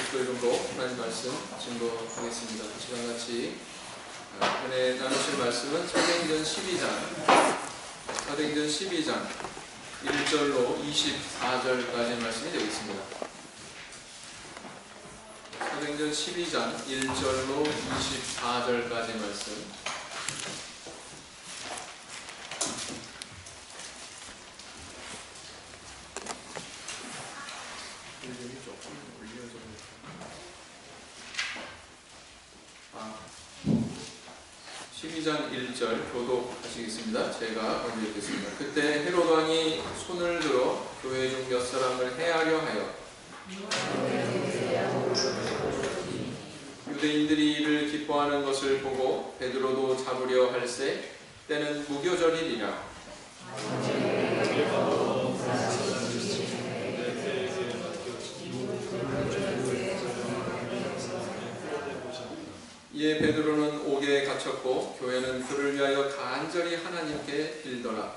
그리스도 이름으로 하나님 말씀 증거하겠습니다. 이 시간 같이 은혜 나누실 말씀은 사도행전 12장 1절로 24절까지 말씀이 되겠습니다. 사도행전 12장 1절로 24절까지 말씀. 장 1절 교독하시겠습니다. 제가 먼저 읽겠습니다. 그때 헤롯 왕이 손을 들어 교회 중 몇 사람을 해하려 하여 유대인들이 이를 기뻐하는 것을 보고 베드로도 잡으려 할세 때는 무교절이리라. 이에 베드로는 옥에 갇혔고 교회는 그를 위하여 간절히 하나님께 빌더라.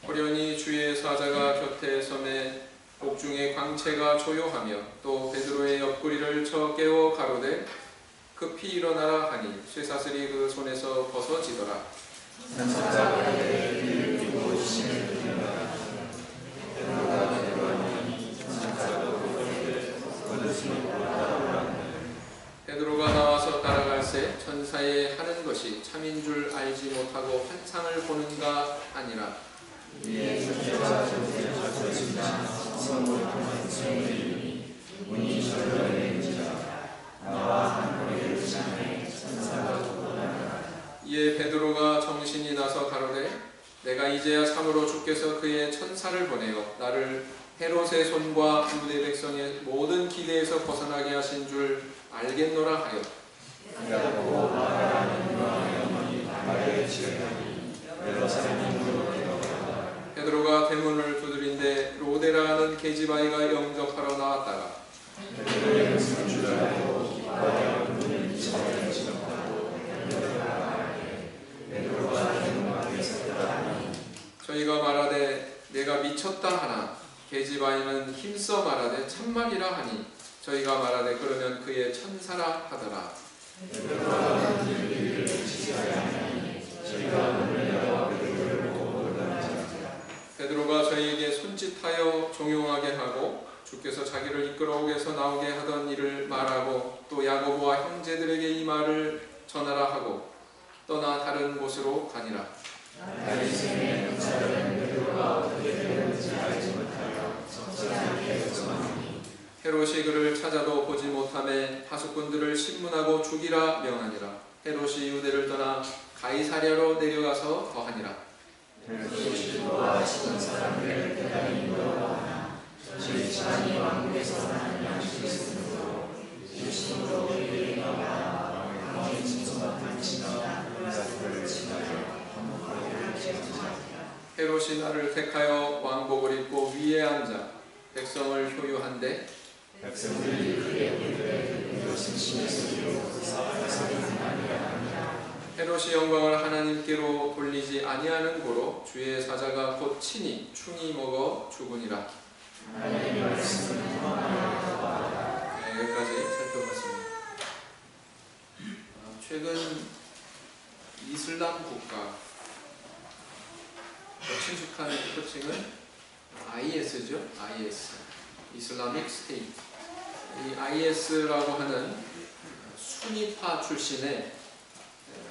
호련히 주의 사자가 곁에 서매 옥중에 광채가 조요하며 또 베드로의 옆구리를 쳐 깨워 가로되 급히 일어나라 하니 쇠사슬이 그 손에서 벗어지더라. 베드로가 나와서 따라갈새 천사의 하는 것이 참인 줄 알지 못하고 환상을 보는가 아니라 이에 베드로가 정신이 나서 가로되 내가 이제야 참으로 주께서 그의 천사를 보내어 나를 헤롯의 손과 유대 백성의 모든 기대에서 벗어나게 하신 줄 알겠노라 하여 베드로가 대문을 두드린데 로데라는 계집아이가 영접하러 나왔다가 저희가 말하되 내가 미쳤다 하나 계집아이는 힘써 말하되 참말이라 하니 저희가 말하되 그러면 그의 천사라 하더라. 베드로가 저희에게 손짓하여 종용하게 하고 주께서 자기를 이끌어오게서 나오게 하던 일을 말하고 또 야고보와 형제들에게 이 말을 전하라 하고 떠나 다른 곳으로 가니라. 헤롯이 그를 찾아도 보지 못하매 하숙꾼들을 신문하고 죽이라 명하니라. 헤롯이 유대를 떠나 가이사랴로 내려가서 거하니라. 헤롯이 나를 택하여 왕복을 입고 위에 앉아 백성을 효유한데 헤롯이 영광을 하나님께로 돌리지 아니하는 고로 주의 사자가 곧 친히 충이 먹어 죽으니라. 여기까지 살펴봤습니다. 최근 이슬람 국가 친숙한 호칭은 IS죠. IS, 이슬라믹 스테이트. 이 IS라고 하는 수니파 출신의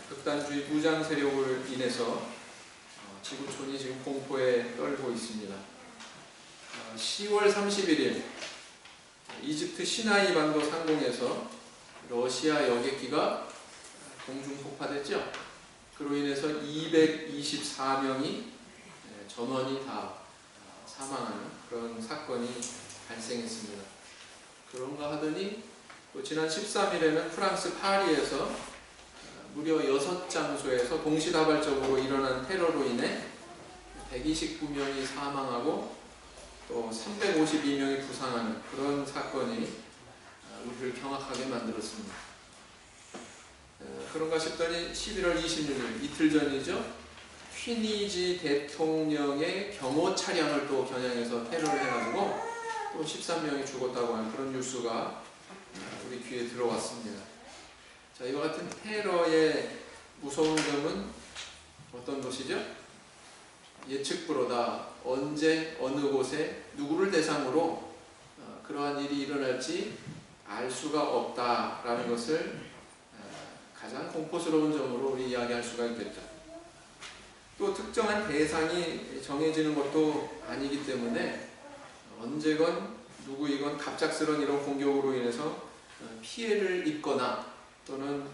극단주의 무장 세력을 인해서 지구촌이 지금 공포에 떨고 있습니다. 10월 31일 이집트 시나이 반도 상공에서 러시아 여객기가 공중 폭파됐죠. 그로 인해서 224명이 전원이 다 사망하는 그런 사건이 발생했습니다. 그런가 하더니 또 지난 13일에는 프랑스 파리에서 무려 6장소에서 동시다발적으로 일어난 테러로 인해 129명이 사망하고 또 352명이 부상하는 그런 사건이 우리를 경악하게 만들었습니다. 그런가 싶더니 11월 26일 이틀 전이죠. 퀴니지 대통령의 경호 차량을 또 겨냥해서 테러를 해가지고 또 13명이 죽었다고 하는 그런 뉴스가 우리 귀에 들어왔습니다. 자, 이와 같은 테러의 무서운 점은 어떤 것이죠? 예측 불허다. 언제 어느 곳에 누구를 대상으로 그러한 일이 일어날지 알 수가 없다라는 것을 가장 공포스러운 점으로 우리 이야기할 수가 있겠죠. 또 특정한 대상이 정해지는 것도 아니기 때문에 언제건 누구이건 갑작스러운 이런 공격으로 인해서 피해를 입거나 또는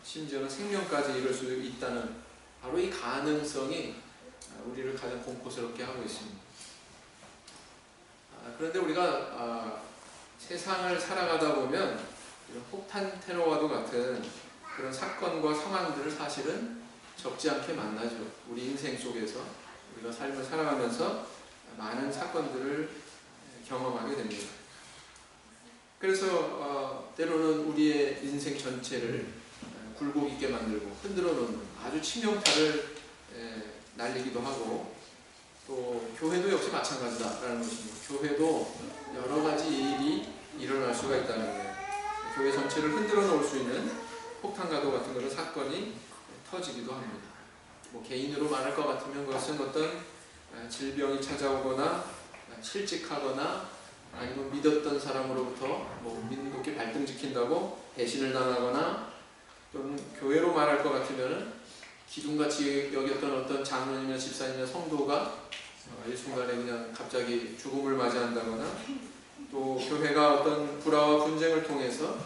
심지어는 생명까지 이룰 수 있다는 바로 이 가능성이 우리를 가장 공포스럽게 하고 있습니다. 그런데 우리가 세상을 살아가다 보면 이런 폭탄 테러와도 같은 그런 사건과 상황들을 사실은 적지 않게 만나죠. 우리 인생 속에서 우리가 삶을 살아가면서 많은 사건들을 경험하게 됩니다. 그래서 때로는 우리의 인생 전체를 굴곡 있게 만들고 흔들어 놓는 아주 치명타를 날리기도 하고, 또 교회도 역시 마찬가지다라는 것입니다. 교회도 여러 가지 일이 일어날 수가 있다는 거예요. 교회 전체를 흔들어 놓을 수 있는 폭탄과도 같은 그런 사건이 터지기도 합니다. 뭐 개인으로 말할 것 같으면 그것은 어떤 질병이 찾아오거나 실직하거나 아니면 믿었던 사람으로부터 뭐 믿음롭게 발등지킨다고 배신을 당하거나, 또는 교회로 말할 것 같으면 기둥같이 여겼던 어떤 장로님이나 집사님이나 성도가 일순간에 그냥 갑자기 죽음을 맞이한다거나, 또 교회가 어떤 불화와 분쟁을 통해서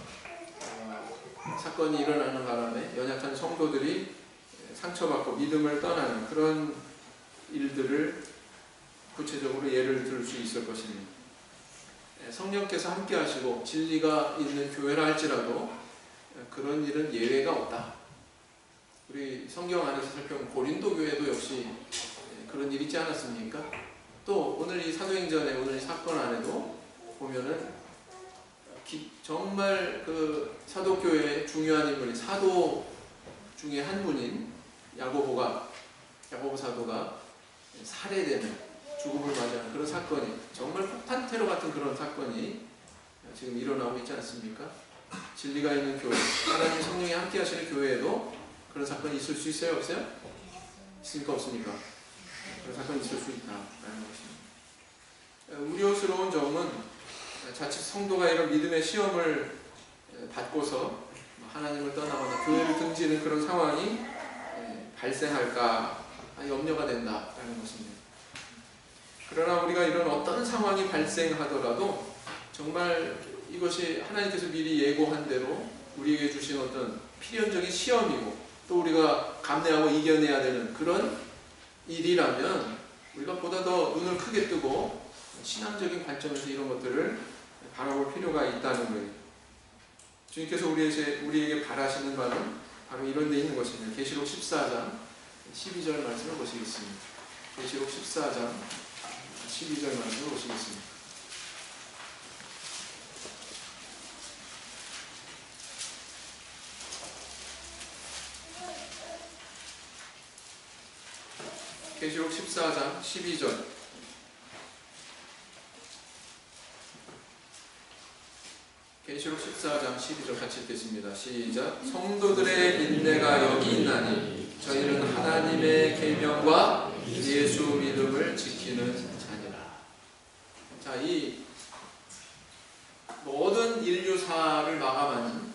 사건이 일어나는 바람에 연약한 성도들이 상처받고 믿음을 떠나는 그런 일들을 구체적으로 예를 들 수 있을 것입니다. 성령께서 함께 하시고 진리가 있는 교회라 할지라도 그런 일은 예외가 없다. 우리 성경 안에서 살펴보면 고린도 교회도 역시 그런 일이 있지 않았습니까? 또 오늘 이 사도행전의 오늘 이 사건 안에도 보면은 정말 그 사도교회의 중요한 인물인 사도 중에 한 분인 야고보 사도가 살해되는, 죽음을 맞이하는 그런 사건이, 정말 폭탄 테러 같은 그런 사건이 지금 일어나고 있지 않습니까? 진리가 있는 교회, 하나님 성령이 함께 하시는 교회에도 그런 사건이 있을 수 있어요? 없어요? 있습니까? 없습니까? 그런 사건이 있을 수 있다라는 것입니다. 우려스러운 점은 자칫 성도가 이런 믿음의 시험을 받고서 하나님을 떠나거나 교회를 등지는 그런 상황이 발생할까 염려가 된다라는 것입니다. 그러나 우리가 이런 어떤 상황이 발생하더라도 정말 이것이 하나님께서 미리 예고한 대로 우리에게 주신 어떤 필연적인 시험이고, 또 우리가 감내하고 이겨내야 되는 그런 일이라면 우리가 보다 더 눈을 크게 뜨고 신앙적인 관점에서 이런 것들을 바라볼 필요가 있다는 거예요. 주님께서 우리에게 바라시는 바는 바로 이런 데 있는 것입니다. 계시록 14장 12절 말씀을 보시겠습니다. 계시록 14장 12절 말씀을 보시겠습니다. 계시록 14장 12절. 계시록 14장 12절 같이 읽겠습니다. 시작. 성도들의 인내가 여기 있나니 저희는 하나님의 계명과 예수 믿음을 지키는 자니라. 자, 이 모든 인류사를 마감하는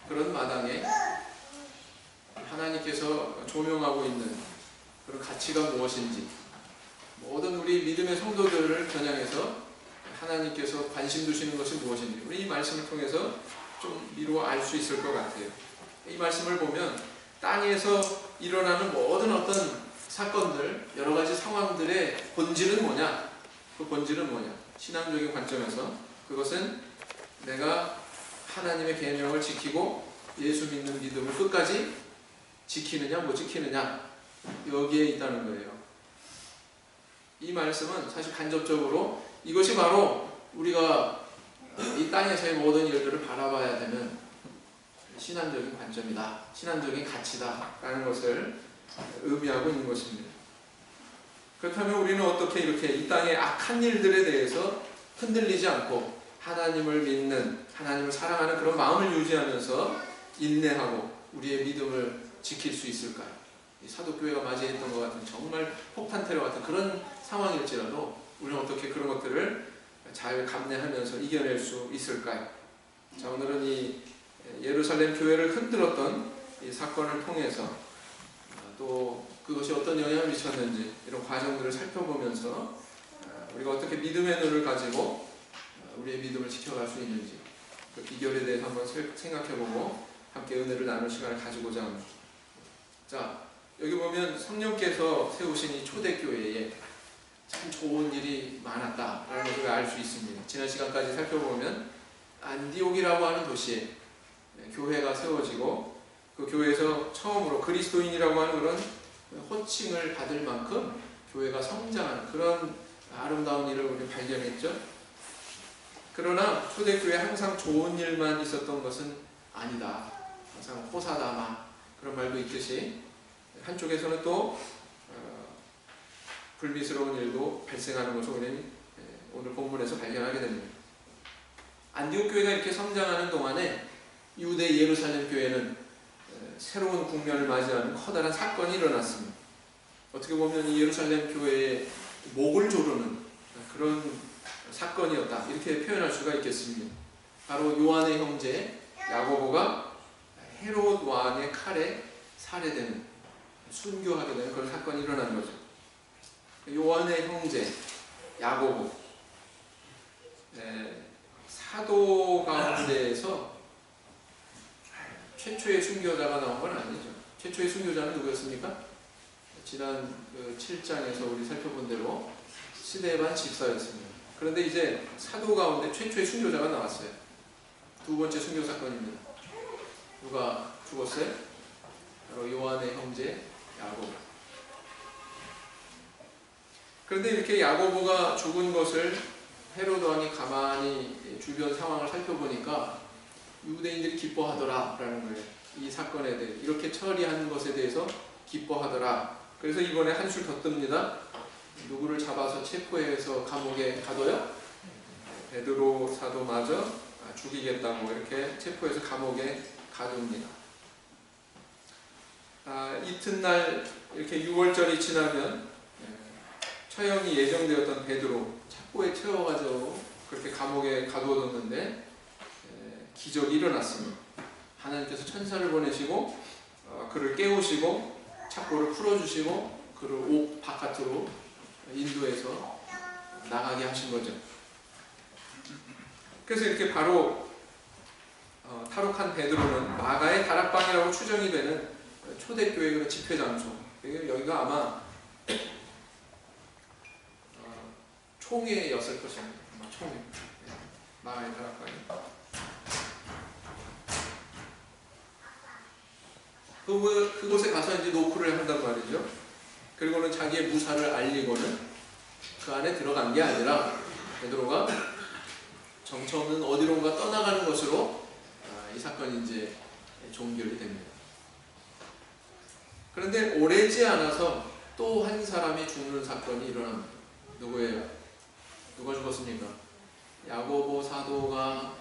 그런 마당에 하나님께서 조명하고 있는 그런 가치가 무엇인지, 모든 우리 믿음의 성도들을 겨냥해서 하나님께서 관심 두시는 것이 무엇인지 우리 이 말씀을 통해서 좀 미루어 알 수 있을 것 같아요. 이 말씀을 보면 땅에서 일어나는 모든 어떤 사건들, 여러 가지 상황들의 본질은 뭐냐? 그 본질은 뭐냐? 신앙적인 관점에서 그것은 내가 하나님의 계명을 지키고 예수 믿는 믿음을 끝까지 지키느냐 못 지키느냐, 여기에 있다는 거예요. 이 말씀은 사실 간접적으로 이것이 바로 우리가 이 땅에서의 모든 일들을 바라봐야 되는 신앙적인 관점이다, 신앙적인 가치다라는 것을 의미하고 있는 것입니다. 그렇다면 우리는 어떻게 이렇게 이 땅의 악한 일들에 대해서 흔들리지 않고 하나님을 믿는, 하나님을 사랑하는 그런 마음을 유지하면서 인내하고 우리의 믿음을 지킬 수 있을까요? 이 사도교회가 맞이했던 것 같은 정말 폭탄 테러 같은 그런 상황일지라도 우리는 어떻게 그런 것들을 잘 감내하면서 이겨낼 수 있을까요? 자, 오늘은 이 예루살렘 교회를 흔들었던 이 사건을 통해서 또 그것이 어떤 영향을 미쳤는지 이런 과정들을 살펴보면서 우리가 어떻게 믿음의 눈을 가지고 우리의 믿음을 지켜갈 수 있는지 그 비결에 대해서 한번 생각해보고 함께 은혜를 나눌 시간을 가지고자 합니다. 자, 여기 보면 성령께서 세우신 이 초대교회에 참 좋은 일이 많았다라는 것을 알 수 있습니다. 지난 시간까지 살펴보면 안디옥이라고 하는 도시에 교회가 세워지고 그 교회에서 처음으로 그리스도인이라고 하는 그런 호칭을 받을 만큼 교회가 성장하는 그런 아름다운 일을 우리 발견했죠. 그러나 초대교회에 항상 좋은 일만 있었던 것은 아니다. 항상 호사다마 그런 말도 있듯이 한쪽에서는 또 불미스러운 일도 발생하는 것을 우리는 오늘 본문에서 발견하게 됩니다. 안디옥 교회가 이렇게 성장하는 동안에 유대 예루살렘 교회는 새로운 국면을 맞이하는 커다란 사건이 일어났습니다. 어떻게 보면 이 예루살렘 교회의 목을 조르는 그런 사건이었다, 이렇게 표현할 수가 있겠습니다. 바로 요한의 형제 야고보가 헤롯 왕의 칼에 살해되는, 순교하게 되는 그런 사건이 일어난 거죠. 요한의 형제 야고보, 사도 가운데에서 최초의 순교자가 나온 건 아니죠. 최초의 순교자는 누구였습니까? 지난 7장에서 우리 살펴본 대로 스데반 집사였습니다. 그런데 이제 사도 가운데 최초의 순교자가 나왔어요. 두 번째 순교 사건입니다. 누가 죽었어요? 바로 요한의 형제 야고보. 그런데 이렇게 야고보가 죽은 것을 헤로드 왕이 가만히 주변 상황을 살펴보니까 유대인들이 기뻐하더라라는 거예요. 이 사건에 대해 이렇게 처리한 것에 대해서 기뻐하더라. 그래서 이번에 한술 더 뜹니다. 누구를 잡아서 체포해서 감옥에 가둬요? 베드로 사도마저 죽이겠다고 이렇게 체포해서 감옥에 가둡니다. 이튿날 이렇게 6월절이 지나면 처형이 예정되었던 베드로 착고에 채워가지고 그렇게 감옥에 가두어뒀는데 기적이 일어났습니다. 하나님께서 천사를 보내시고 그를 깨우시고 착고를 풀어주시고 그를 옥 바깥으로 인도해서 나가게 하신 거죠. 그래서 이렇게 바로 탈옥한 베드로는 마가의 다락방이라고 추정이 되는 초대교회 그런 집회 장소, 여기가 아마 총회였을 것입니다. 총회, 마가의 다락방이. 그곳에 가서 이제 노크를 한단 말이죠. 그리고는 자기의 무사를 알리고는 그 안에 들어간 게 아니라 베드로가 정처 없는 어디론가 떠나가는 것으로 이 사건이 이제 종결이 됩니다. 그런데 오래지 않아서 또 한 사람이 죽는 사건이 일어납니다. 누구예요? 누가 죽었습니까? 야고보 사도가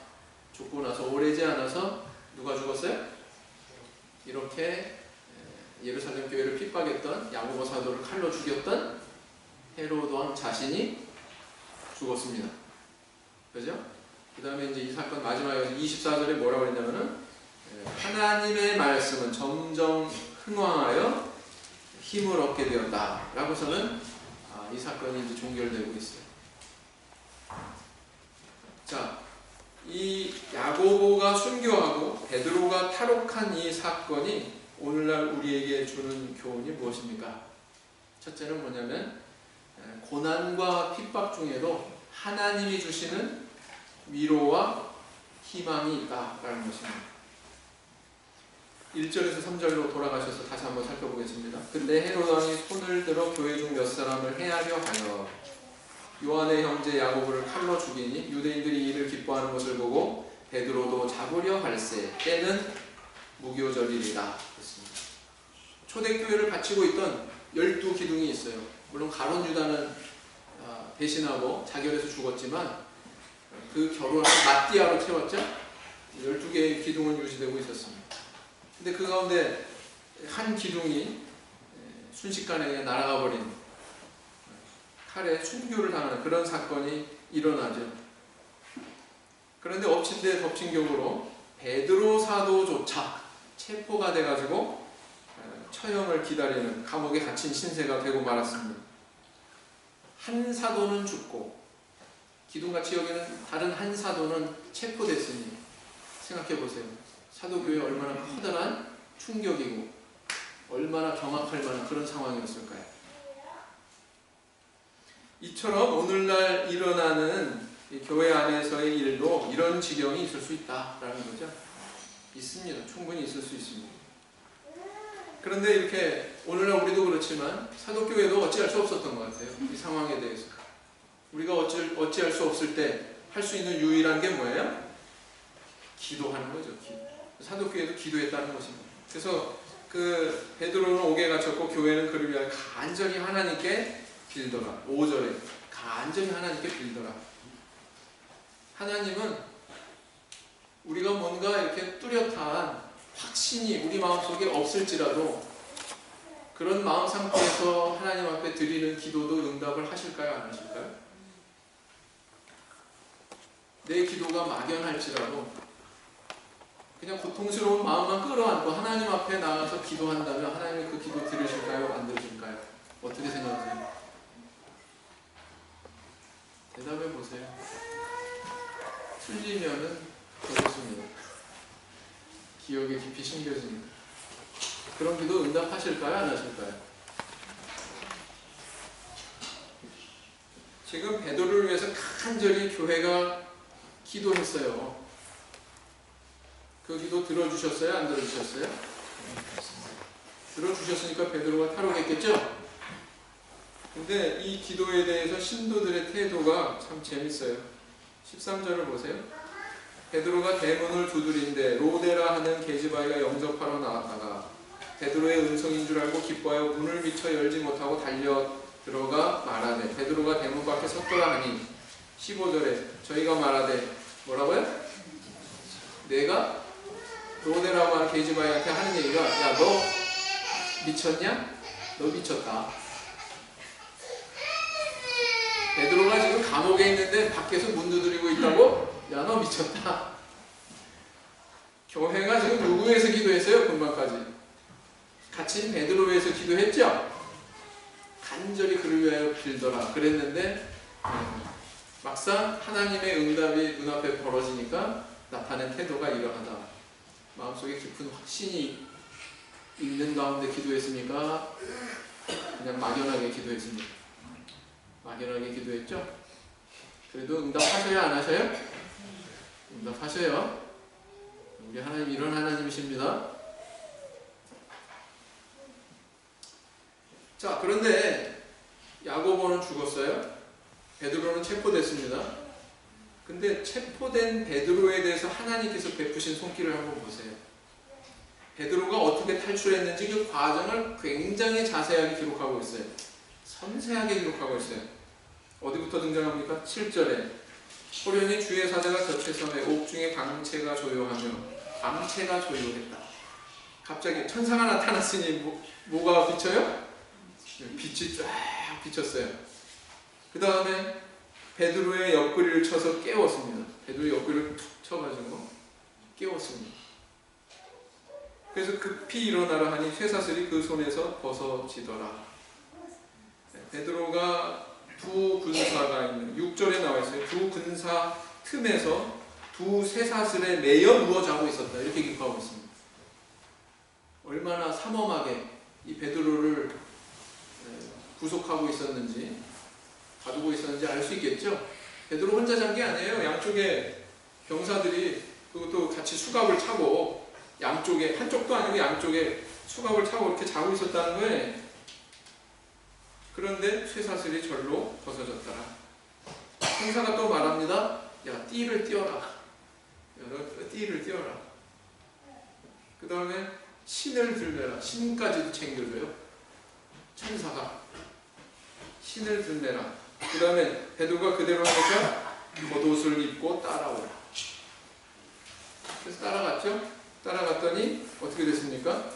죽고 나서 오래지 않아서 누가 죽었어요? 이렇게 예루살렘 교회를 핍박했던 야고보 사도를 칼로 죽였던 헤로드 왕 자신이 죽었습니다. 그죠? 그 다음에 이제 이 사건 마지막에 24절에 뭐라고 했냐면은 하나님의 말씀은 점점 흥왕하여 힘을 얻게 되었다 라고서는 이 사건이 이제 종결되고 있어요. 자, 이 야고보가 순교하고 베드로가 탈옥한 이 사건이 오늘날 우리에게 주는 교훈이 무엇입니까? 첫째는 뭐냐면 고난과 핍박 중에도 하나님이 주시는 위로와 희망이 있다라는 것입니다. 1절에서 3절로 돌아가셔서 다시 한번 살펴보겠습니다. 근데 헤로드 왕이 손을 들어 교회 중 몇 사람을 해하려 하여 요한의 형제 야고보를 칼로 죽이니 유대인들이 이를 기뻐하는 것을 보고 베드로도 잡으려 할세 때는 무교절이리라 했습니다. 초대교회를 바치고 있던 12기둥이 있어요. 물론 가룟 유다는 배신하고 자결해서 죽었지만 그 결혼을 마띠아로 채웠죠. 12개의 기둥은 유지되고 있었습니다. 근데 그 가운데 한 기둥이 순식간에 그냥 날아가 버린, 칼에 순교를 당하는 그런 사건이 일어나죠. 그런데 엎친 데 덮친 격으로 베드로 사도조차 체포가 돼가지고 처형을 기다리는 감옥에 갇힌 신세가 되고 말았습니다. 한 사도는 죽고 기둥같이 여기는 다른 한 사도는 체포됐으니 생각해 보세요. 사도교회에 얼마나 커다란 충격이고 얼마나 경악할 만한 그런 상황이었을까요? 이처럼 오늘날 일어나는 교회 안에서의 일도 이런 지경이 있을 수 있다라는 거죠. 있습니다. 충분히 있을 수 있습니다. 그런데 이렇게 오늘날 우리도 그렇지만 사도교회도 어찌할 수 없었던 것 같아요. 이 상황에 대해서. 우리가 어찌할 수 없을 때 할 수 있는 유일한 게 뭐예요? 기도하는 거죠. 사도교회도 기도했다는 것입니다. 그래서 그 베드로는 옥에 갇혔고 교회는 그를 위하여 간절히 하나님께 빌더라. 5절에 간절히 하나님께 빌더라. 하나님은 우리가 뭔가 이렇게 뚜렷한 확신이 우리 마음속에 없을지라도 그런 마음 상태에서 하나님 앞에 드리는 기도도 응답을 하실까요? 안 하실까요? 내 기도가 막연할지라도 그냥 고통스러운 마음만 끌어안고 하나님 앞에 나가서 기도한다면 하나님이 그 기도 들으실까요? 안 들으실까요? 어떻게 생각하세요? 대답해 보세요. 틀리면은 그렇습니다. 기억에 깊이 심겨집니다. 그런 기도 응답하실까요? 안 하실까요? 지금 베드로를 위해서 간절히 교회가 기도했어요. 그 기도 들어주셨어요? 안 들어주셨어요? 들어주셨으니까 베드로가 탈옥했겠죠? 근데 이 기도에 대해서 신도들의 태도가 참 재밌어요. 13절을 보세요. 베드로가 대문을 두드린데 로데라 하는 계집아이가 영접하러 나왔다가 베드로의 음성인 줄 알고 기뻐하여 문을 미쳐 열지 못하고 달려 들어가 말하되 베드로가 대문 밖에 섰더라 하니 15절에 저희가 말하되 뭐라고요? 내가 로데라고 하는 계집아이한테 하는 얘기가 야 너 미쳤냐? 너 미쳤다. 베드로가 지금 감옥에 있는데 밖에서 문 두드리고 있다고? 야 너 미쳤다. 교회가 지금 누구 위해서 기도했어요? 금방까지 갇힌 베드로 위해서 기도했죠? 간절히 그를 위하여 빌더라 그랬는데 막상 하나님의 응답이 눈앞에 벌어지니까 나타낸 태도가 이러하다. 마음속에 깊은 확신이 있는 가운데 기도했습니까? 그냥 막연하게 기도했습니다. 막연하게 기도했죠? 그래도 응답하셔야 안 하셔요? 응답하셔요. 우리 하나님 이런 하나님이십니다. 자, 그런데 야고보는 죽었어요. 베드로는 체포됐습니다. 근데 체포된 베드로에 대해서 하나님께서 베푸신 손길을 한번 보세요. 베드로가 어떻게 탈출했는지 그 과정을 굉장히 자세하게 기록하고 있어요. 섬세하게 기록하고 있어요. 어디부터 등장합니까? 7절에 호련히 주의 사자가 곁에 서매 옥중에 광채가 조용하며 광채가 조용했다. 갑자기 천사가 나타났으니 뭐가 비쳐요? 빛이 쫙 비쳤어요. 그 다음에 베드로의 옆구리를 쳐서 깨웠습니다. 베드로의 옆구리를 툭 쳐가지고 깨웠습니다. 그래서 급히 일어나라 하니 쇠사슬이 그 손에서 벗어지더라. 베드로가 두 군사가 있는 6절에 나와 있어요. 두 군사 틈에서 두 쇠사슬에 매여 누워 자고 있었다. 이렇게 기록하고 있습니다. 얼마나 삼엄하게 이 베드로를 구속하고 있었는지 가두고 있었는지 알 수 있겠죠. 베드로 혼자 잔 게 아니에요. 양쪽에 병사들이 그것도 같이 수갑을 차고 양쪽에 한쪽도 아니고 양쪽에 수갑을 차고 이렇게 자고 있었다는 거예요. 그런데 쇠사슬이 절로 벗어졌더라. 천사가 또 말합니다. 야 띠를 띄어라. 야, 너 띠를 띄어라. 그 다음에 신을 들매라. 신까지도 챙겨줘요. 천사가 신을 들매라. 그 다음에 베드로가 그대로 하니까 겉옷을 입고 따라오라. 그래서 따라갔죠. 따라갔더니 어떻게 됐습니까?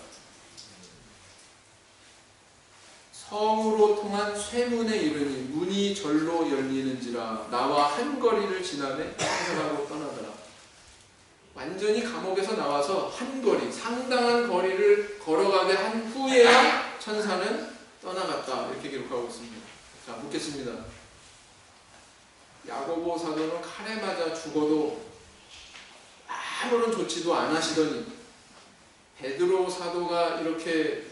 성으로 통한 쇠문에 이르니 문이 절로 열리는지라 나와 한 거리를 지나매 상상하고 떠나더라. 완전히 감옥에서 나와서 한 거리, 상당한 거리를 걸어가게 한 후에야 천사는 떠나갔다. 이렇게 기록하고 있습니다. 자, 묻겠습니다. 야고보 사도는 칼에 맞아 죽어도 아무런 조치도 안 하시더니 베드로 사도가 이렇게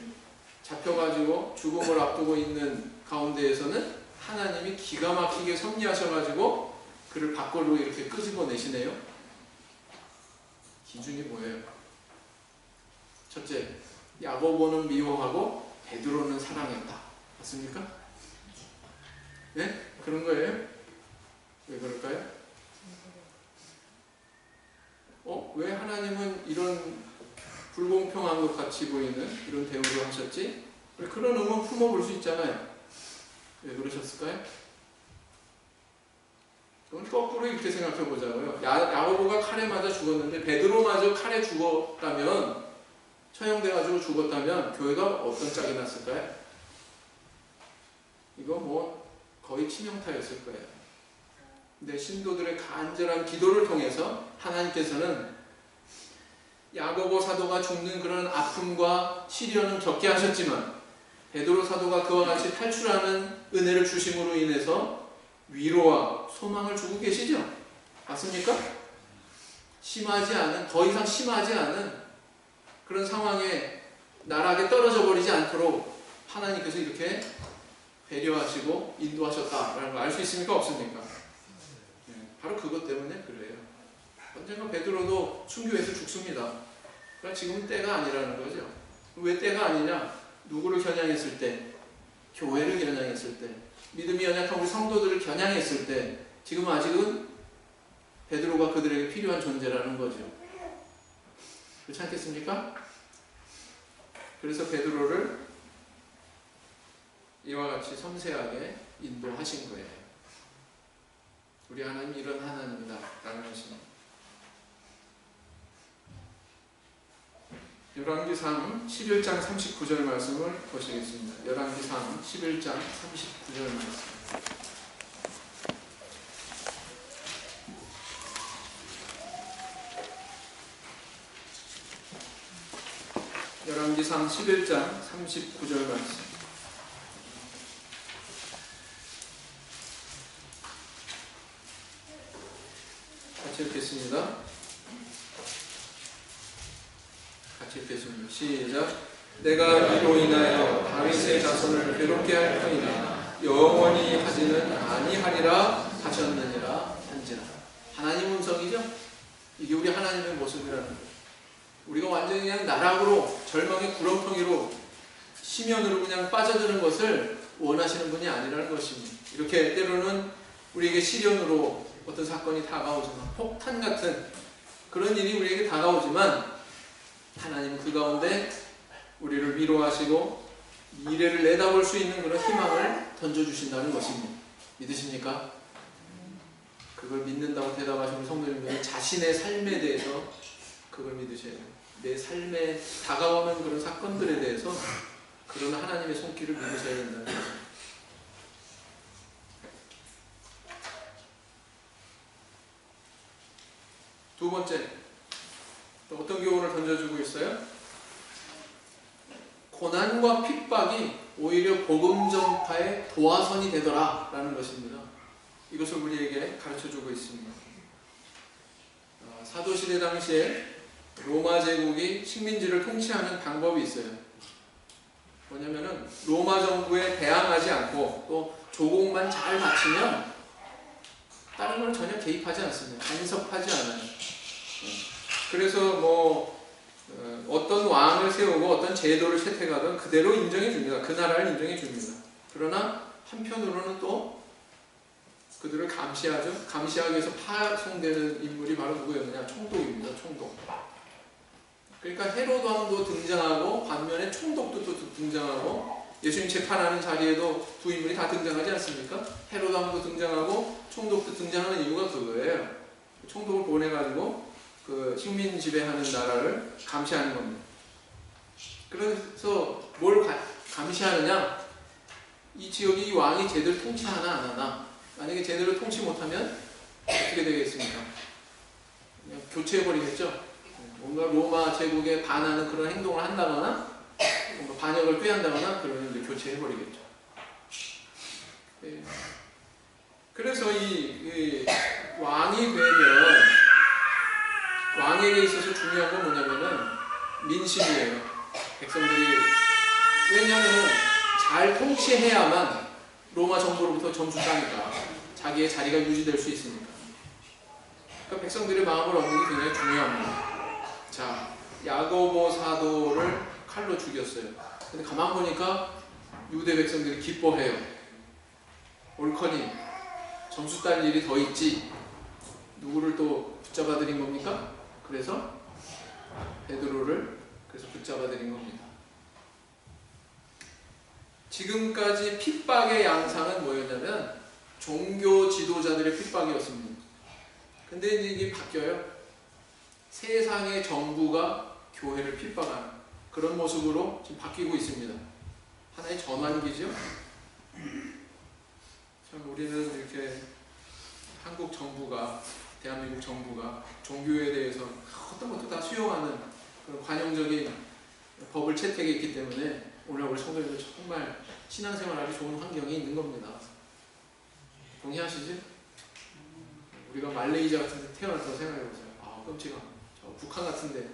잡혀가지고 죽음을 앞두고 있는 가운데에서는 하나님이 기가 막히게 섭리하셔가지고 그를 밖으로 이렇게 끄집어내시네요. 기준이 뭐예요? 첫째, 야고보는 미워하고 베드로는 사랑했다. 맞습니까? 네? 그런 거예요? 왜 그럴까요? 왜 하나님은 이런 불공평한 것 같이 보이는 이런 대우를 하셨지? 그런 의문 품어볼 수 있잖아요. 왜 그러셨을까요? 그럼 거꾸로 이렇게 생각해 보자고요. 야고보가 칼에 맞아 죽었는데 베드로마저 칼에 죽었다면, 처형돼가지고 죽었다면 교회가 어떤 짝이 났을까요? 이거 뭐 거의 치명타였을 거예요. 근데 신도들의 간절한 기도를 통해서 하나님께서는 야고보 사도가 죽는 그런 아픔과 시련은 겪게 하셨지만 베드로 사도가 그와 같이 탈출하는 은혜를 주심으로 인해서 위로와 소망을 주고 계시죠? 맞습니까? 심하지 않은, 더 이상 심하지 않은 그런 상황에 나락에 떨어져 버리지 않도록 하나님께서 이렇게 배려하시고 인도하셨다라는 걸 알 수 있습니까? 없습니까? 바로 그것 때문에 그래요. 언젠가 베드로도 순교해서 죽습니다. 그러니까 지금은 때가 아니라는 거죠. 왜 때가 아니냐? 누구를 겨냥했을 때? 교회를 겨냥했을 때, 믿음이 연약한 우리 성도들을 겨냥했을 때 지금 아직은 베드로가 그들에게 필요한 존재라는 거죠. 그렇지 않겠습니까? 그래서 베드로를 이와 같이 섬세하게 인도하신 거예요. 우리 하나님 이런 하나님이다 라는 것입니다. 열왕기상 11장 39절 말씀을 보시겠습니다. 열왕기상 11장 39절 말씀. 열왕기상 11장 39절 말씀. 같이 읽겠습니다. 같이 읽겠습니다. 시작. 내가 이로 인하여 다윗의 자손을 괴롭게 할 터이나 영원히 하지는 아니하리라 하셨느니라 한지라. 하나님 음성이죠? 이게 우리 하나님의 모습이라는 거예요. 우리가 완전히 그냥 나락으로, 절망의 구렁텅이로, 심연으로 그냥 빠져드는 것을 원하시는 분이 아니라는 것입니다. 이렇게 때로는 우리에게 시련으로 어떤 사건이 다가오지만, 폭탄 같은 그런 일이 우리에게 다가오지만 하나님은 그 가운데 우리를 위로하시고 미래를 내다볼 수 있는 그런 희망을 던져주신다는 것입니다. 믿으십니까? 그걸 믿는다고 대답하시는 성도님들은 자신의 삶에 대해서 그걸 믿으셔야 돼요. 내 삶에 다가오는 그런 사건들에 대해서 그런 하나님의 손길을 믿으셔야 된다는 거죠. 두 번째, 또 어떤 교훈을 던져주고 있어요? 고난과 핍박이 오히려 복음 전파의 도화선이 되더라 라는 것입니다. 이것을 우리에게 가르쳐주고 있습니다. 사도시대 당시에 로마 제국이 식민지를 통치하는 방법이 있어요. 뭐냐면은 로마 정부에 대항하지 않고 또 조공만 잘 바치면 다른 걸 전혀 개입하지 않습니다. 간섭하지 않아요. 그래서 어떤 왕을 세우고 어떤 제도를 채택하든 그대로 인정해 줍니다. 그 나라를 인정해 줍니다. 그러나 한편으로는 또 그들을 감시하죠. 감시하기 위해서 파송되는 인물이 바로 누구였느냐? 총독입니다. 총독. 그러니까 헤롯 왕도 등장하고 반면에 총독도 또 등장하고 예수님 재판하는 자리에도 두 인물이 다 등장하지 않습니까? 헤롯 왕도 등장하고 총독도 등장하는 이유가 그거예요. 총독을 보내가지고 그 식민 지배하는 나라를 감시하는 겁니다. 그래서 뭘 감시하느냐? 이 지역이 이 왕이 제대로 통치하나 안 하나. 만약에 제대로 통치 못하면 어떻게 되겠습니까? 그냥 교체해버리겠죠. 뭔가 로마 제국에 반하는 그런 행동을 한다거나 뭔가 반역을 꾀한다거나 그러면 이제 교체해버리겠죠. 그래서 이 왕이 되면 왕에게 있어서 중요한 건 뭐냐면은 민심이에요. 백성들이. 왜냐하면 잘 통치해야만 로마 정부로부터 점수 따니까 자기의 자리가 유지될 수 있으니까. 그러니까 백성들의 마음을 얻는 게 굉장히 중요합니다. 자, 야고보 사도를 칼로 죽였어요. 근데 가만 보니까 유대 백성들이 기뻐해요. 옳거니 점수 딸 일이 더 있지. 누구를 또 붙잡아들인 겁니까? 그래서 베드로를 붙잡아들인 겁니다. 지금까지 핍박의 양상은 뭐였냐면 종교 지도자들의 핍박이었습니다. 근데 이게 바뀌어요. 세상의 정부가 교회를 핍박하는 그런 모습으로 지금 바뀌고 있습니다. 하나의 전환기죠. 참 우리는 이렇게 한국 정부가, 대한민국 정부가 종교에 대해서 어떤 것도 다 수용하는 그런 관용적인 법을 채택했기 때문에 오늘 우리 성도님들 정말 신앙생활하기 좋은 환경이 있는 겁니다. 동의하시지? 우리가 말레이시아 같은 데 태어났다고 생각해보세요. 아, 끔찍하. 저 북한 같은데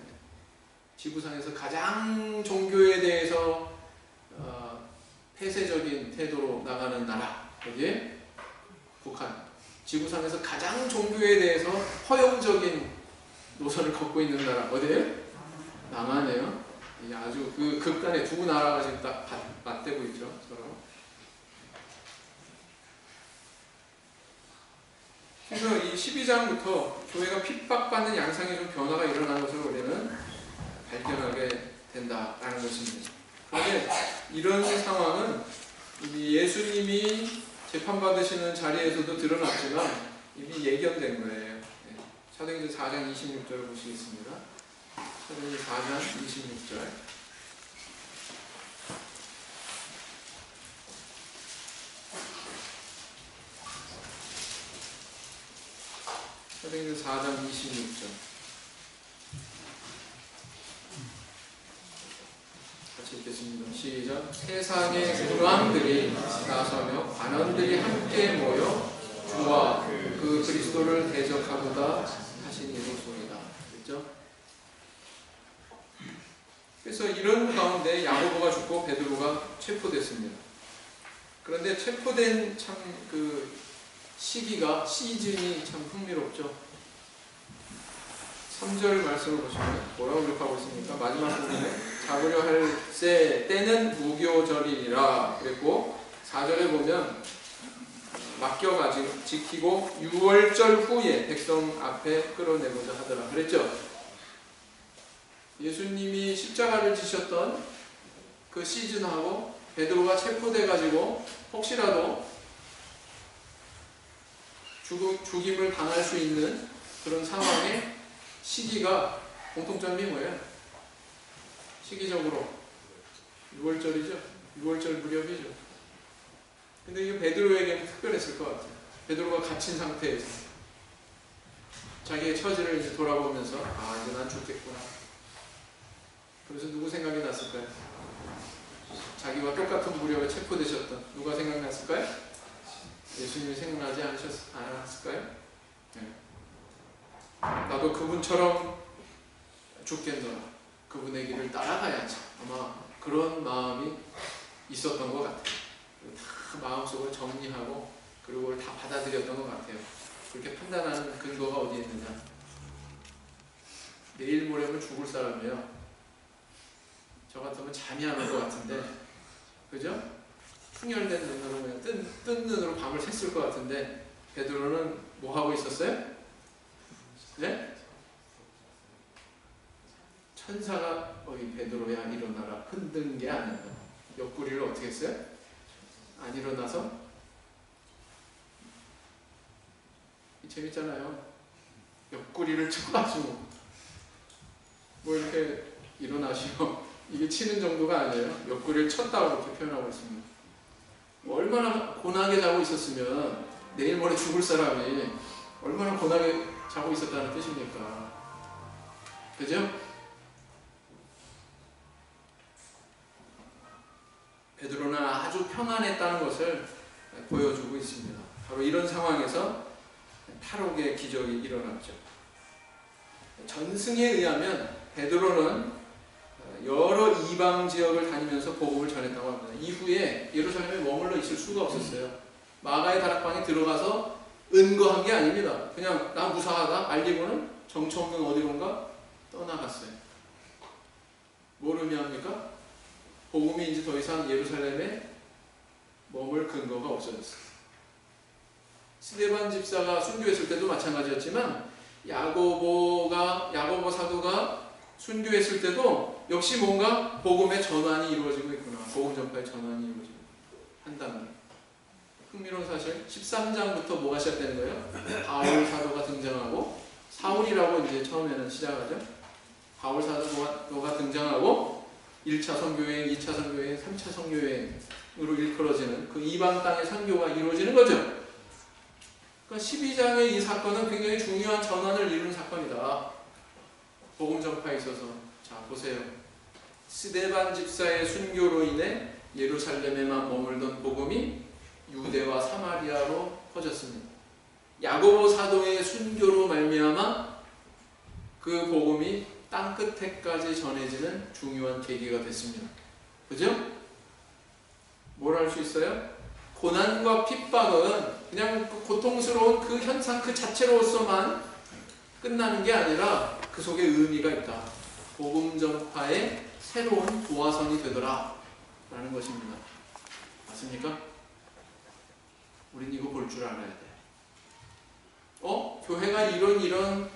지구상에서 가장 종교에 대해서 폐쇄적인 태도로 나가는 나라. 여기에 북한. 지구상에서 가장 종교에 대해서 허용적인 노선을 걷고 있는 나라. 어디에요? 남한이에요. 아주 그 극단의 두 나라가 지금 딱 맞대고 있죠. 서로. 그래서 이 12장부터 교회가 핍박받는 양상에 좀 변화가 일어난 것을 우리는 발견하게 된다라는 것입니다. 그런데 이런 상황은 예수님이 재판받으시는 자리에서도 드러났지만 이미 예견된 거예요. 사도행전 4장 26절을 보시겠습니다. 사도행전 4장 26절. 사도행전 4장 26절. 같이 읽겠습니다. 시작. 세상의 왕들이 나서며 관원들이 함께 모여 주와 그 그리스도를 대적하고자 하시니로소이다. 그렇죠? 그래서 이런 가운데 야고보가 죽고 베드로가 체포됐습니다. 그런데 체포된 참 그 시즌이 참 흥미롭죠. 3절 말씀을 보시면 뭐라고 기록하고 있습니까? 마지막 부분에 잡으려 할새 때는 무교절이니라 그랬고 4절에 보면 맡겨가지고 지키고 6월절 후에 백성 앞에 끌어내고자 하더라 그랬죠. 예수님이 십자가를 지셨던 그 시즌하고 베드로가 체포돼가지고 혹시라도 죽임을 당할 수 있는 그런 상황에 시기가 공통점이 뭐예요? 시기적으로 6월절이죠. 6월절 무렵이죠. 근데 이게 베드로에게는 특별했을 것 같아요. 베드로가 갇힌 상태에서 자기의 처지를 이제 돌아보면서 아, 이제 난 죽겠구나. 그래서 누구 생각이 났을까요? 자기와 똑같은 무렵에 체포되셨던 누가 생각났을까요? 예수님이 생각나지 않았을까요? 네. 나도 그분처럼 죽겠노라. 그분의 길을 따라가야지. 아마 그런 마음이 있었던 것 같아요. 다 마음속으로 정리하고 그리고 그걸 다 받아들였던 것 같아요. 그렇게 판단하는 근거가 어디에 있느냐. 내일 모레면 죽을 사람이에요. 저 같으면 잠이 안 올 것 같은데, 그죠? 충혈된 눈으로 그냥 뜬 눈으로 밤을 샜을 것 같은데 베드로는 뭐 하고 있었어요? 네? 천사가 어이 베드로야 일어나라 흔든 게 아니에요. 옆구리를 어떻게 했어요? 안 일어나서 재밌잖아요. 옆구리를 쳐가지고 뭐 이렇게 일어나시오 이게 치는 정도가 아니에요. 옆구리를 쳤다고 이렇게 표현하고 있습니다. 얼마나 고나게 자고 있었으면 내일 모레 죽을 사람이 얼마나 고나게 자고 있었다는 뜻입니까? 그죠? 베드로는 아주 평안했다는 것을 보여주고 있습니다. 바로 이런 상황에서 탈옥의 기적이 일어났죠. 전승에 의하면 베드로는 여러 이방 지역을 다니면서 복음을 전했다고 합니다. 이후에 예루살렘에 머물러 있을 수가 없었어요. 마가의 다락방에 들어가서 은거한 게 아닙니다. 그냥 나 무사하다 알리고는 정처 없는 어디론가 떠나갔어요. 뭘 의미합니까? 복음이 이제 더 이상 예루살렘에 머물 근거가 없어졌어요. 스데반 집사가 순교했을 때도 마찬가지였지만 야고보 사도가 순교했을 때도 역시 뭔가 복음의 전환이 이루어지고 있구나. 복음 전파의 전환이 이루어지고 한다는 거예요. 흥미로운 사실 13장부터 뭐가 시작되는 거예요? 바울 사도가 등장하고 사울이라고 이제 처음에는 시작하죠. 바울 사도가 등장하고 1차 선교여행, 2차 선교여행, 3차 선교여행으로 일컬어지는 그 이방 땅의 선교가 이루어지는 거죠. 그러니까 12장의 이 사건은 굉장히 중요한 전환을 이루는 사건이다. 복음 전파에 있어서. 자, 보세요. 스데반 집사의 순교로 인해 예루살렘에만 머물던 복음이 유대와 사마리아로 퍼졌습니다. 야고보 사도의 순교로 말미암아 그 복음이 땅끝에까지 전해지는 중요한 계기가 됐습니다. 그죠? 뭘 할 수 있어요? 고난과 핍박은 그냥 그 고통스러운 그 현상 그 자체로서만 끝나는 게 아니라 그 속에 의미가 있다. 복음 전파의 새로운 도화선이 되더라 라는 것입니다. 맞습니까? 우린 이거 볼 줄 알아야 돼. 교회가 이런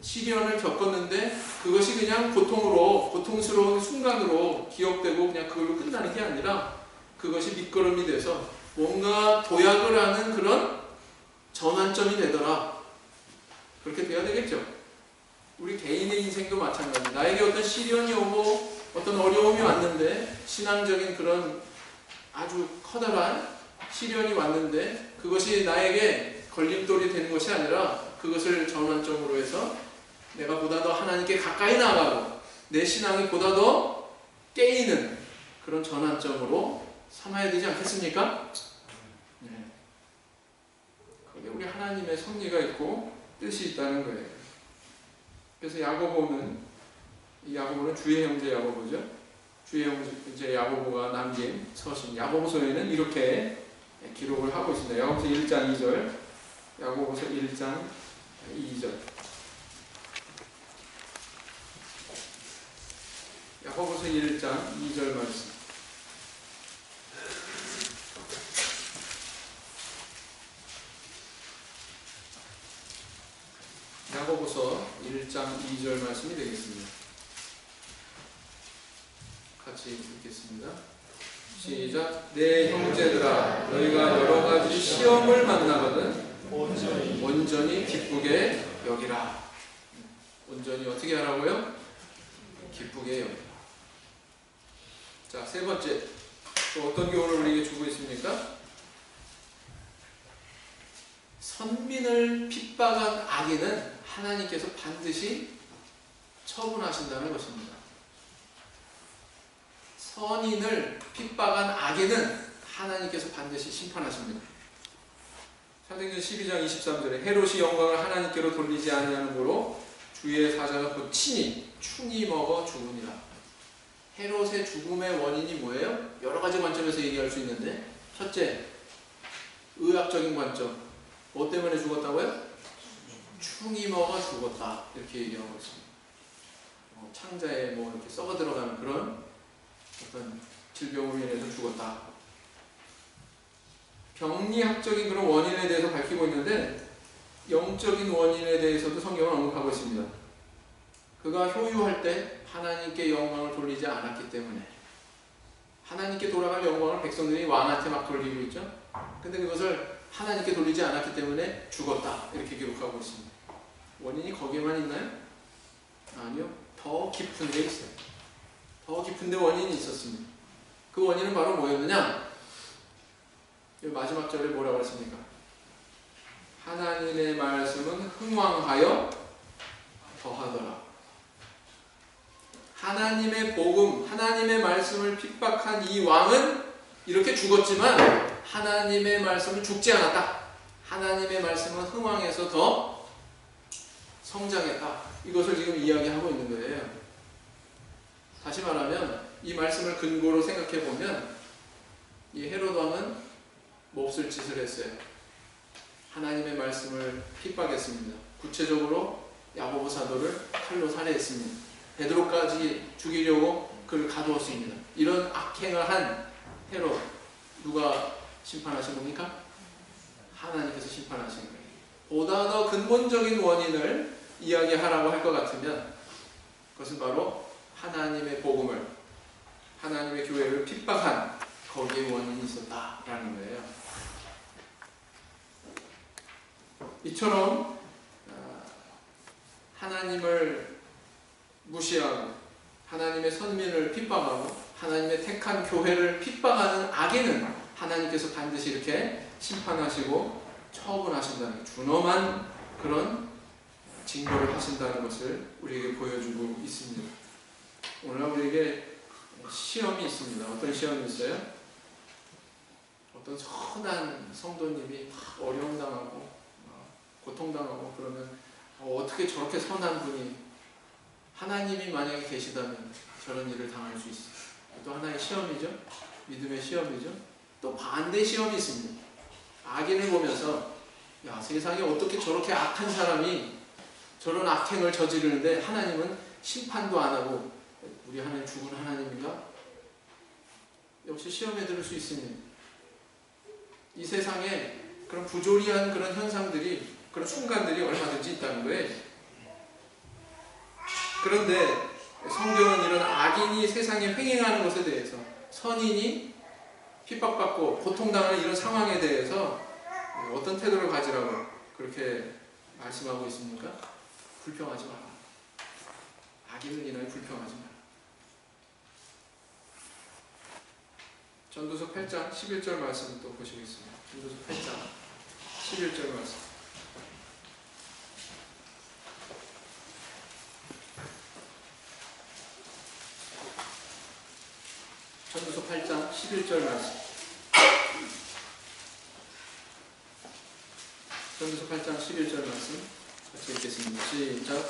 시련을 겪었는데 그것이 그냥 고통스러운 순간으로 기억되고 그냥 그걸로 끝나는 게 아니라 그것이 밑거름이 돼서 뭔가 도약을 하는 그런 전환점이 되더라. 그렇게 돼야 되겠죠. 우리 개인의 인생도 마찬가지. 나에게 어떤 시련이 오고 어떤 어려움이 왔는데 신앙적인 그런 아주 커다란 시련이 왔는데 그것이 나에게 걸림돌이 되는 것이 아니라 그것을 전환점으로 해서 내가 보다 더 하나님께 가까이 나가고 내 신앙이 보다 더 깨이는 그런 전환점으로 삼아야 되지 않겠습니까? 네. 거기에 우리 하나님의 섭리가 있고 뜻이 있다는 거예요. 그래서 야고보는 주의 형제 야고보죠. 주의 형제 야고보가 남긴 서신 야고보서에는 이렇게 기록을 하고 있습니다. 야고보서 1장 2절, 야고보서 1장 2절. 야고보서 1장 2절 말씀. 야고보서 1장 2절 말씀이 되겠습니다. 같이 읽겠습니다. 시작. 내 형제들아, 너희가 여러 가지 시험을 만나거든 온전히 기쁘게 여기라. 온전히 어떻게 하라고요? 기쁘게 여기라. 자, 세 번째. 또 어떤 교훈을 우리에게 주고 있습니까? 선민을 핍박한 악인은 하나님께서 반드시 처분하신다는 것입니다. 선인을 핍박한 악인은 하나님께서 반드시 심판하십니다. 사도행전 12장 23절에 헤롯이 영광을 하나님께로 돌리지 아니하므로 주의 사자가 곧 친히 충이 먹어 죽으니라. 헤롯의 죽음의 원인이 뭐예요? 여러 가지 관점에서 얘기할 수 있는데, 첫째, 의학적인 관점. 뭐 때문에 죽었다고요? 충이 먹어 죽었다. 이렇게 얘기하고 있습니다. 창자에 뭐 이렇게 썩어 들어가는 그런 어떤 질병으로 인해서 죽었다. 병리학적인 그런 원인에 대해서 밝히고 있는데 영적인 원인에 대해서도 성경은 언급하고 있습니다. 그가 효유할 때 하나님께 영광을 돌리지 않았기 때문에, 하나님께 돌아갈 영광을 백성들이 왕한테 막 돌리고 있죠. 근데 그것을 하나님께 돌리지 않았기 때문에 죽었다, 이렇게 기록하고 있습니다. 원인이 거기에만 있나요? 아니요. 더 깊은 데 있어요. 더 깊은 데 원인이 있었습니다. 그 원인은 바로 뭐였느냐? 마지막 절에 뭐라고 했습니까? 하나님의 말씀은 흥왕하여 더하더라. 하나님의 복음, 하나님의 말씀을 핍박한 이 왕은 이렇게 죽었지만 하나님의 말씀은 죽지 않았다. 하나님의 말씀은 흥왕해서 더 성장했다. 이것을 지금 이야기하고 있는 거예요. 다시 말하면 이 말씀을 근거로 생각해 보면 이 헤롯 왕은 몹쓸 짓을 했어요. 하나님의 말씀을 핍박했습니다. 구체적으로 야고보 사도를 칼로 살해했습니다. 베드로까지 죽이려고 그를 가두었습니다. 이런 악행을 한 헤롯, 누가 심판하신 겁니까? 하나님께서 심판하신 거예요. 보다 더 근본적인 원인을 이야기하라고 할 것 같으면 그것은 바로 하나님의 복음을, 하나님의 교회를 핍박한 거기에 원인이 있었다라는 거예요. 이처럼 하나님을 무시하고 하나님의 선민을 핍박하고 하나님의 택한 교회를 핍박하는 악인은 하나님께서 반드시 이렇게 심판하시고 처분하신다는, 준엄한 그런 징벌을 하신다는 것을 우리에게 보여주고 있습니다. 오늘날 우리에게 시험이 있습니다. 어떤 시험이 있어요? 어떤 선한 성도님이 어려움당하고 고통당하고 그러면 어떻게 저렇게 선한 분이, 하나님이 만약에 계시다면 저런 일을 당할 수 있어요. 또 하나의 시험이죠. 믿음의 시험이죠. 또 반대 시험이 있습니다. 악인을 보면서 야, 세상에 어떻게 저렇게 악한 사람이 저런 악행을 저지르는데 하나님은 심판도 안 하고, 우리 하나님 죽은 하나님인가? 역시 시험에 들을 수 있습니다. 이 세상에 그런 부조리한 그런 현상들이, 그런 순간들이 얼마든지 있다는 거예요. 그런데 성경은 이런 악인이 세상에 횡행하는 것에 대해서, 선인이 핍박받고 고통당하는 이런 상황에 대해서 어떤 태도를 가지라고 그렇게 말씀하고 있습니까? 불평하지 마라. 악인을 인하여 불평하지 마라. 전도서 8장 11절 말씀 또 보시겠습니다. 전도서 8장 11절 말씀. 전도서 8장 11절 말씀. 전도서 8장 11절 말씀 같이 읽겠습니다. 시작.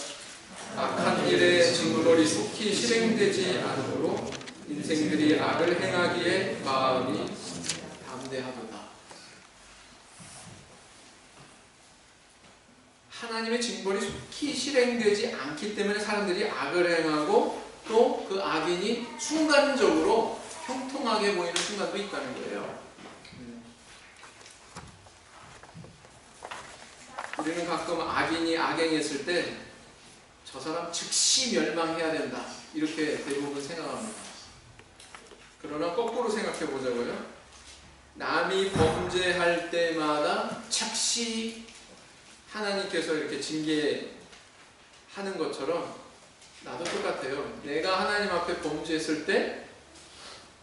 악한 일에 징벌이 속히 실행되지 않도록 인생들이 악을 행하기에 마음이 담대하도다. 하나님의 징벌이 속히 실행되지 않기 때문에 사람들이 악을 행하고 또 그 악인이 순간적으로 형통하게 보이는 순간도 있다는 거예요. 우리는 가끔 악인이 악행했을 때 저 사람 즉시 멸망해야 된다, 이렇게 대부분 생각합니다. 그러나 거꾸로 생각해 보자고요. 남이 범죄할 때마다 즉시 하나님께서 이렇게 징계하는 것처럼 나도 똑같아요. 내가 하나님 앞에 범죄했을 때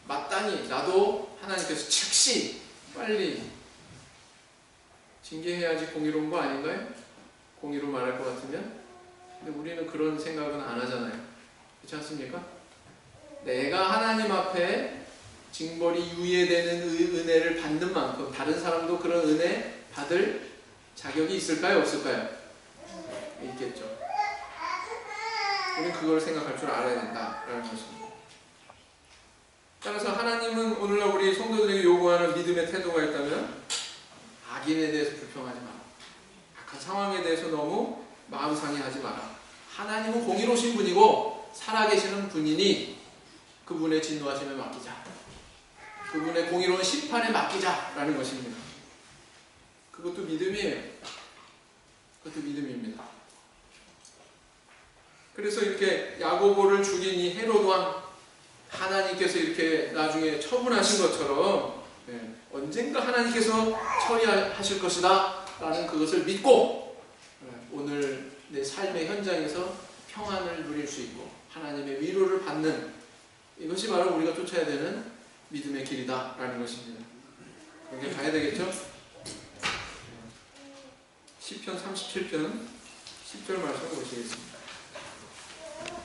마땅히 나도 하나님께서 즉시 빨리 징계해야지 공의로운 거 아닌가요? 공의로 말할 것 같으면. 근데 우리는 그런 생각은 안 하잖아요. 그렇지 않습니까? 내가 하나님 앞에 징벌이 유예되는 은혜를 받는 만큼 다른 사람도 그런 은혜 받을 자격이 있을까요? 없을까요? 있겠죠. 우리는 그걸 생각할 줄 알아야 된다라는 것입니다. 따라서 하나님은 오늘날 우리 성도들에게 요구하는 믿음의 태도가 있다면 악인에 대해서 불평하지 마라. 악한 상황에 대해서 너무 마음 상해하지 마라. 하나님은 공의로우신 분이고 살아계시는 분이니 그분의 진노하심에 맡기자. 그분의 공의로운 심판에 맡기자라는 것입니다. 그것도 믿음이에요. 그것도 믿음입니다. 그래서 이렇게 야고보를 죽인 이 헤롯 왕, 하나님께서 이렇게 나중에 처분하신 것처럼 언젠가 하나님께서 처리하실 것이다 라는 그것을 믿고 오늘 내 삶의 현장에서 평안을 누릴 수 있고 하나님의 위로를 받는, 이것이 바로 우리가 쫓아야 되는 믿음의 길이다 라는 것입니다. 그렇게 가야 되겠죠? 시편 37편 10절 말씀 보시겠습니다.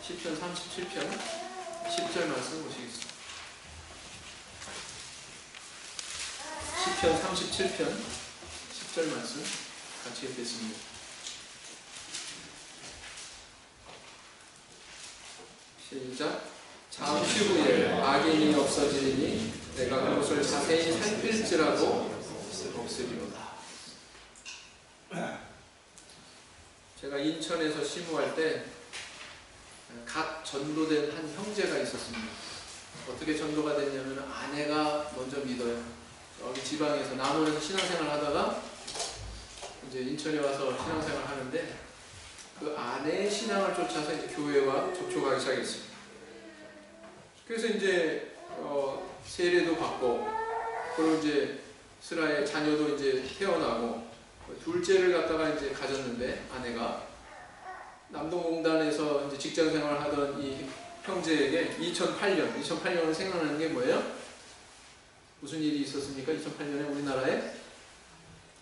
시편 37편 10절 말씀 보시겠습니다. 시편 37편 10절 말씀 같이 읽겠습니다. 시작. 잠시 후에 악인이 없어지리니 내가 그것을 자세히 살필지라도 없으리로다. 제가 인천에서 시무할 때 갓 전도된 한 형제가 있었습니다. 어떻게 전도가 됐냐면 아내가 먼저 믿어요. 여기 지방에서 남원에서 신앙생활 하다가 이제 인천에 와서 신앙생활 하는데 그 아내의 신앙을 쫓아서 이제 교회와 접촉하기 시작했습니다. 그래서 이제 세례도 받고, 그리고 이제 슬하에 자녀도 이제 태어나고, 둘째를 갖다가 이제 가졌는데 아내가 남동공단에서 이제 직장 생활을 하던 이 형제에게 2008년은 생각나는 게 뭐예요? 무슨 일이 있었습니까? 2008년에 우리나라에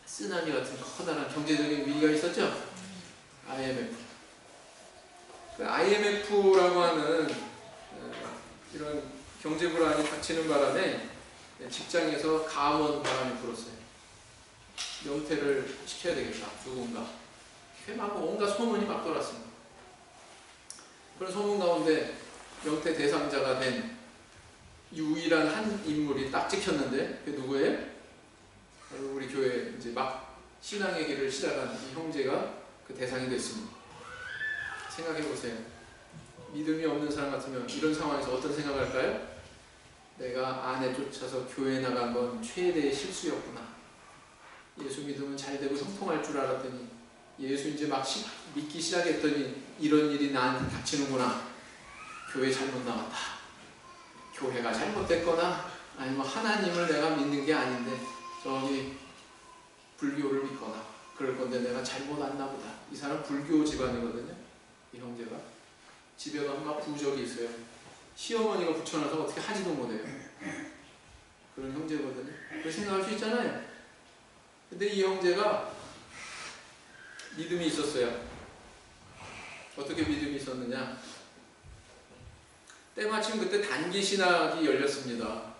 쓰나미 같은 커다란 경제적인 위기가 있었죠? IMF. 그 IMF라고 하는 이런 경제 불안이 닥치는 바람에 직장에서 감원 바람이 불었어요. 명퇴를 시켜야 되겠다, 누군가. 막 온갖 소문이 막 돌았습니다. 그런 소문 가운데 명퇴 대상자가 된 유일한 한 인물이 딱 찍혔는데 그게 누구예요? 바로 우리 교회 이제 막 신앙의 길을 시작한 이 형제가 그 대상이 됐습니다. 생각해 보세요. 믿음이 없는 사람 같으면 이런 상황에서 어떤 생각을 할까요? 내가 아내 쫓아서 교회 나간 건 최대의 실수였구나. 예수 믿으면 잘 되고 형통할 줄 알았더니 예수 이제 막 믿기 시작했더니 이런 일이 나한테 닥치는구나. 교회 잘못 나왔다. 교회가 잘못됐거나 아니면 하나님을 내가 믿는 게 아닌데 저기 불교를 믿거나 그럴 건데 내가 잘못 왔나 보다. 이 사람 불교 집안이거든요. 이 형제가. 집에 가면 막 부적이 있어요. 시어머니가 붙여놔서 어떻게 하지도 못해요. 그런 형제거든요. 그렇게 생각할 수 있잖아요. 근데 이 형제가 믿음이 있었어요. 어떻게 믿음이 있었느냐? 때마침 그때 단기 신학이 열렸습니다.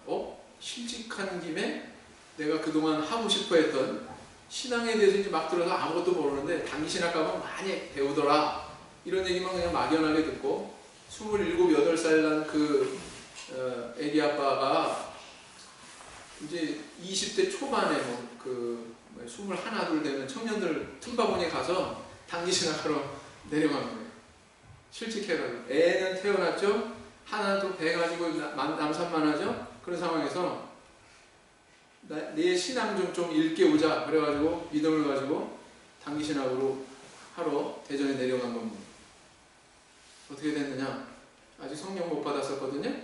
실직한 김에 내가 그동안 하고 싶어 했던 신앙에 대해서 이제 막 들어서 아무것도 모르는데 단기 신학 가면 많이 배우더라. 이런 얘기만 그냥 막연하게 듣고 27, 8살 난 그 애기 아빠가 이제 20대 초반에 21, 2 되는 청년들 틈바구니에 가서 단기 신학하러 내려간 거예요. 실직해가지고. 애는 태어났죠. 하나는 또 배 가지고 남산만하죠. 그런 상황에서 내 신앙 좀 읽게 오자 그래가지고 믿음을 가지고 단기 신학으로 하러 대전에 내려간 겁니다. 어떻게 됐느냐? 아직 성령 못 받았었거든요.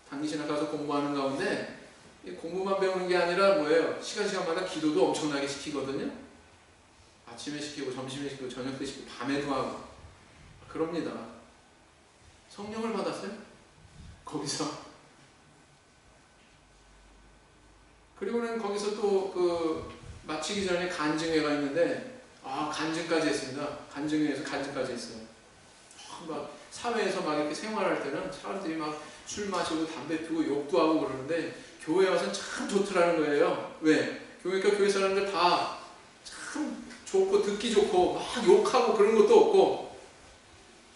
단기 신학 가서 공부하는 가운데 공부만 배우는 게 아니라 뭐예요? 시간마다 기도도 엄청나게 시키거든요. 아침에 시키고 점심에 시키고 저녁 때 시키고 밤에도 하고 그럽니다. 성령을 받았어요? 거기서. 그리고는 거기서 또 마치기 전에 간증회가 있는데 간증까지 했습니다. 간증회에서 간증까지 했어요. 막 사회에서 막 이렇게 생활할 때는 사람들이 막 술 마시고 담배 피우고 욕도 하고 그러는데 교회 와서는 참 좋더라는 거예요. 왜? 교회 사람들 다 참 좋고 듣기 좋고 막 욕하고 그런 것도 없고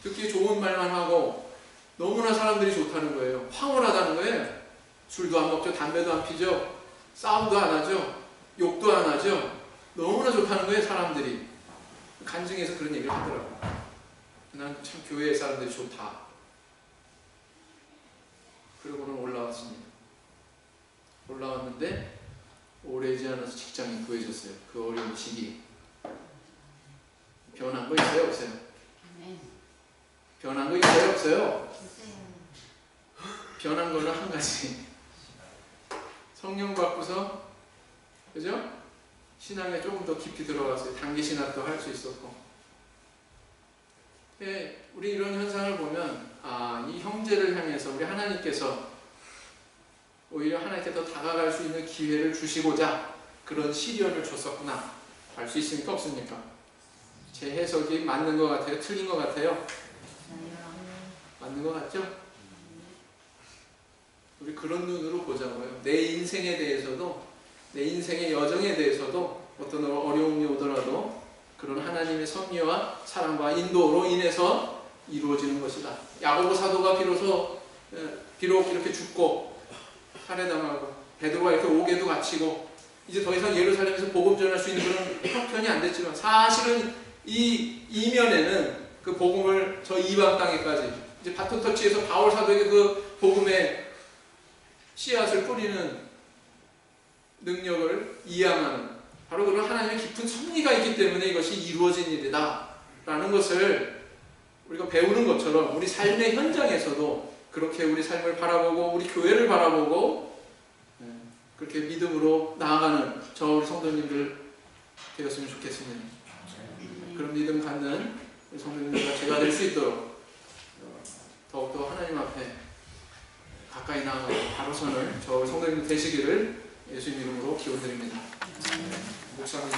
듣기 좋은 말만 하고 너무나 사람들이 좋다는 거예요. 황홀하다는 거예요. 술도 안 먹죠. 담배도 안 피죠. 싸움도 안 하죠. 욕도 안 하죠. 너무나 좋다는 거예요. 사람들이. 간증에서 그런 얘기를 하더라고요. 난 참 교회 사람들이 좋다. 그러고는 올라왔습니다. 올라왔는데 오래지 않아서 직장이 구해졌어요. 그 어려운 시기. 변한 거 있어요? 없어요? 변한 거 있어요? 없어요? 변한 거는 한 가지. 성령 받고서, 그죠? 신앙에 조금 더 깊이 들어갔어요. 단기 신학도 할 수 있었고. 우리 이런 현상을 보면, 이 형제를 향해서 우리 하나님께서 오히려 하나님께 더 다가갈 수 있는 기회를 주시고자 그런 시련을 줬었구나. 알 수 있습니까? 없습니까? 제 해석이 맞는 것 같아요? 틀린 것 같아요? 맞는 것 같죠? 우리 그런 눈으로 보자고요. 내 인생에 대해서도, 내 인생의 여정에 대해서도 어떤 어려움이 오더라도 그런 하나님의 섭리와 사랑과 인도로 인해서 이루어지는 것이다. 야고보 사도가 비록 이렇게 죽고 살해당하고 베드로가 이렇게 옥에도 갇히고 이제 더 이상 예루살렘에서 복음 전할 수 있는 그런 형편이 안 됐지만, 사실은 이 이면에는 그 복음을 저 이방 땅에까지 이제 바톤 터치에서 바울 사도에게 그 복음의 씨앗을 뿌리는 능력을 이양하는 바로 그런 하나님의 깊은 섭리가 있기 때문에 이것이 이루어진 일이다 라는 것을 우리가 배우는 것처럼 우리 삶의 현장에서도 그렇게 우리 삶을 바라보고 우리 교회를 바라보고 그렇게 믿음으로 나아가는 저 우리 성도님들 되었으면 좋겠습니다. 그런 믿음 갖는 우리 성도님들과 제가 될 수 있도록 더욱더 하나님 앞에 가까이 나아가고 바로 서는 저 성도님들 되시기를 예수님 이름으로 기원드립니다. 목사님.